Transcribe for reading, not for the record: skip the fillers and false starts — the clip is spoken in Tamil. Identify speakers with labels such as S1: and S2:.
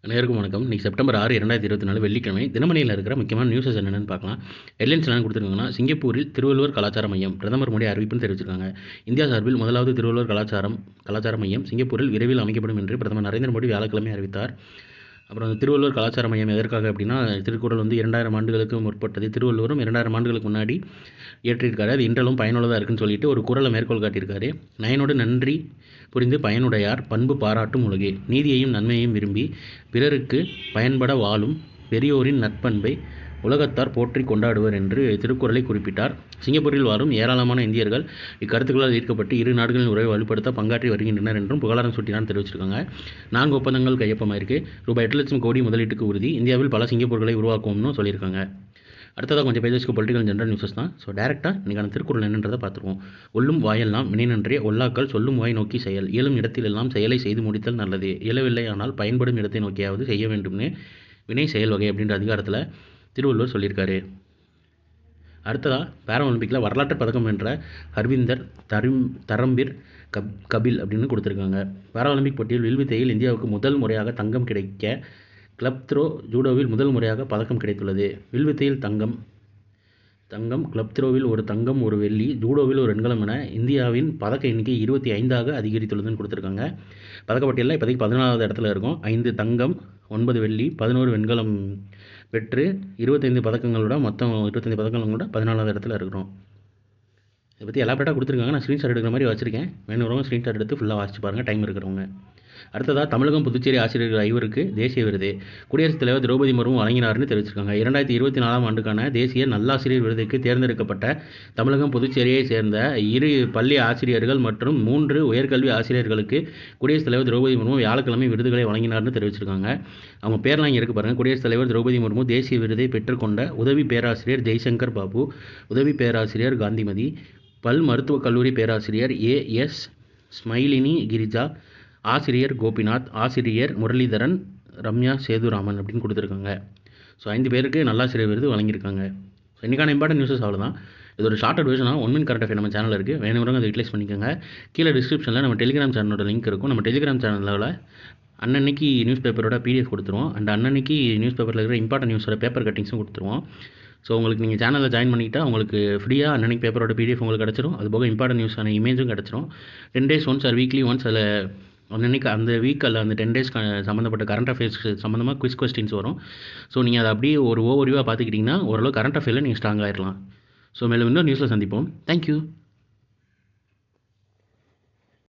S1: அனைவருக்கும் வணக்கம். இன்னைக்கு செப்டம்பர் 6, 2024 வெள்ளிக்கிழமை. தினமணியில் இருக்கிற முக்கியமான நியூஸஸ் என்னென்னு பார்க்கலாம். ஹெட்லைன்ஸ் என்னென்னு கொடுத்துருக்காங்கன்னா, சிங்கப்பூரில் திருவள்ளுவர் கலாச்சார மையம் பிரதமர் மோடி அறிவிப்புன்னு தெரிவிச்சிருக்காங்க. இந்தியா சார்பில் முதலாவது திருவள்ளுவர் கலாச்சார மையம் சிங்கப்பூரில் விரைவில் அமைக்கப்படும் என்று பிரதமர் நரேந்திர மோடி வியாழக்கிழமை அறிவித்தார். அப்புறம் அந்த திருவள்ளுவர் கலாச்சார மையம் எதற்காக அப்படின்னா, திருக்குறள் 2000 ஆண்டுகளுக்கு முற்பட்டது. திருவள்ளுவரும் 2000 ஆண்டுகளுக்கு முன்னாடி இயற்றியிருக்காரு. அது இன்றளவும் பயனுள்ளதாக இருக்குன்னு சொல்லிட்டு ஒரு குறளை மேற்கோள் காட்டியிருக்காரு. நயனோடு நன்றி புரிந்து பயனுடையார் பண்பு பாராட்டும் உலகே, நீதியையும் நன்மையையும் விரும்பி பிறருக்கு பயன்பட வாழும் பெரியோரின் நற்பண்பை உலகத்தார் போற்றி கொண்டாடுவர் என்று திருக்குறளை குறிப்பிட்டார். சிங்கப்பூரில் வாழும் ஏராளமான இந்தியர்கள் இக்கருத்துக்களால் ஈர்க்கப்பட்டு இரு நாடுகளின் உறவை வலுப்படுத்த பங்காற்றி வருகின்றனர் என்றும் புகழாரம் சூட்டினார் தெரிவிச்சிருக்காங்க. 4 ஒப்பந்தங்கள் கையொப்பமாயிருக்கு. ரூபாய் 8 லட்சம் கோடி முதலீட்டுக்கு உறுதி. இந்தியாவில் பல சிங்கப்பூர்களை உருவாக்குவோம்னு சொல்லியிருக்காங்க. அடுத்ததாக கொஞ்சம் பேஜஸ்க்கு பொலிட்டிக்கல் ஜென்ரல் நியூஸஸ் தான். ஸோ டேரெக்டாக இன்றைக்கான திருக்குறள் என்னன்றதை பார்த்துருவோம். ஒல்லும் வாயெல்லாம் வினைநன்றே ஒல்லாக்கள் சொல்லும் வாய் நோக்கி செயல், இயலும் இடத்திலெல்லாம் செயலை செய்து முடித்தல் நல்லது, இயலவில்லை ஆனால் பயன்படும் இடத்தை நோக்கியாவது செய்ய வேண்டும்னு வினை செயல் வகை அப்படின்ற அதிகாரத்தில் திருவள்ளுவர் சொல்லியிருக்காரு. அடுத்ததாக பேராஒலிம்பிக்கில் வரலாற்று பதக்கம் வென்ற ஹர்விந்தர் தரம்பீர் கபில் அப்படின்னு கொடுத்துருக்காங்க. பேராஒலிம்பிக் போட்டியில் வில்வித்தையில் இந்தியாவுக்கு முதல் முறையாக தங்கம் கிடைக்க, கிளப் த்ரோ ஜூடோவில் முதல் முறையாக பதக்கம் கிடைத்துள்ளது. வில்வித்தையில் தங்கம், கிளப் த்ரோவில் ஒரு தங்கம், ஒரு வெள்ளி, ஜூடோவில் ஒரு வெண்கலம் என இந்தியாவின் பதக்க எண்ணிக்கை 25ஆக அதிகரித்துள்ளதுன்னு கொடுத்துருக்காங்க. பதக்கப்பட்டியலில் இப்போதைக்கு 14வது இடத்துல இருக்கும். 5 தங்கம், 9 வெள்ளி, 11 வெண்கலம் பெற்று 25 பதக்கங்களோட மொத்தம் 25 பதக்கங்களோட 14வது இடத்துல இருக்கிறோம். இதை பற்றி எலாபரேட்டாக கொடுத்துருக்காங்க. நான் ஸ்க்ரீன்ஷாட் எடுக்கிற மாதிரி வச்சுருக்கேன். வேணுறவங்க ஸ்க்ரீன்ஷாட் எடுத்து ஃபுல்லாக வாசிச்சு பாருங்கள், டைம் இருக்கிறவங்க. அடுத்ததாக தமிழகம் புதுச்சேரி ஆசிரியர்கள் 5 தேசிய விருது குடியரசுத் தலைவர் திரௌபதி முர்மு வழங்கினார்னு தெரிவிச்சிருக்காங்க. 2024 ஆண்டுக்கான தேசிய நல்லாசிரியர் விருதுக்கு தேர்ந்தெடுக்கப்பட்ட தமிழகம் புதுச்சேரியை சேர்ந்த 2 பள்ளி ஆசிரியர்கள் மற்றும் 3 உயர்கல்வி ஆசிரியர்களுக்கு குடியரசுத் தலைவர் திரௌபதி முர்மு வியாழக்கிழமை விருதுகளை வழங்கினார்னு தெரிவிச்சிருக்காங்க. அவங்க பேர்லாம் இங்கே இருக்கு பாருங்கள். குடியரசுத் தலைவர் திரௌபதி முர்மு தேசிய விருதை பெற்றுக்கொண்ட உதவி பேராசிரியர் ஜெய்சங்கர் பாபு, உதவி பேராசிரியர் காந்திமதி, பல் மருத்துவக் கல்லூரி பேராசிரியர் AS ஸ்மைலினி கிரிஜா, ஆசிரியர் கோபிநாத், ஆசிரியர் முரளிதரன், ரம்யா சேதுராமன் அப்படின்னு கொடுத்துருக்காங்க. ஸோ 5 பேருக்கு நல்லாசிரியர் விருது வழங்கியிருக்காங்க. ஸோ இன்றைக்கான இம்பார்ட்டன்ட் நியூஸஸ் அவ்வளோதான். இது ஒரு ஷார்ட் வெர்ஷனாக 1 மினிட் கரண்ட் அஃபேர் நம்ம சேனலில் இருக்குது. வேணுங்கிறவங்க அதை யூட்டிலைஸ் பண்ணிக்கோங்க. கீழே டிஸ்கிரிப்ஷனில் நம்ம டெலிகிராம் சேனலோட லிங்க் இருக்கும். நம்ம டெலிகிராம் சேனலில் அன்னன்னைக்கு நியூஸ் பேப்பரோட PDF கொடுத்துருவோம். அண்ட் அன்னன்னைக்கு நியூஸ் பேப்பரில் இருக்கிற இம்பார்ட்டன்ட் நியூஸோட பேப்பர் கட்டிங்ஸும் கொடுத்துருவோம். ஸோ உங்களுக்கு நீங்கள் சேனலில் ஜாயின் பண்ணிக்கிட்டால் உங்களுக்கு ஃப்ரீயாக அன்னன்னைக்கு பேப்பரோட PDF உங்களுக்கு கிடச்சிரும். அது போக இம்பார்ட்டன்ட் நியூஸான இமேஜும் கிடச்சிரும். 10 days once R weekly once அதில் அன்றைக்கி அந்த வீக் அல்ல அந்த 10 days சம்மந்தப்பட்ட கரண்ட் அஃபேர்ஸ் சம்மந்தமாக குவிஸ் கொஸ்டின்ஸ் வரும். ஸோ நீங்கள் அதை அப்படியே ஒரு ஓவர்வியூவாக பார்த்துக்கிட்டிங்கன்னா ஓரளவு கரண்ட் அஃபேரில் நீங்கள் ஸ்ட்ராங் ஆகிடலாம். ஸோ மேலும் இன்னொரு நியூஸில் சந்திப்போம். தேங்க்யூ.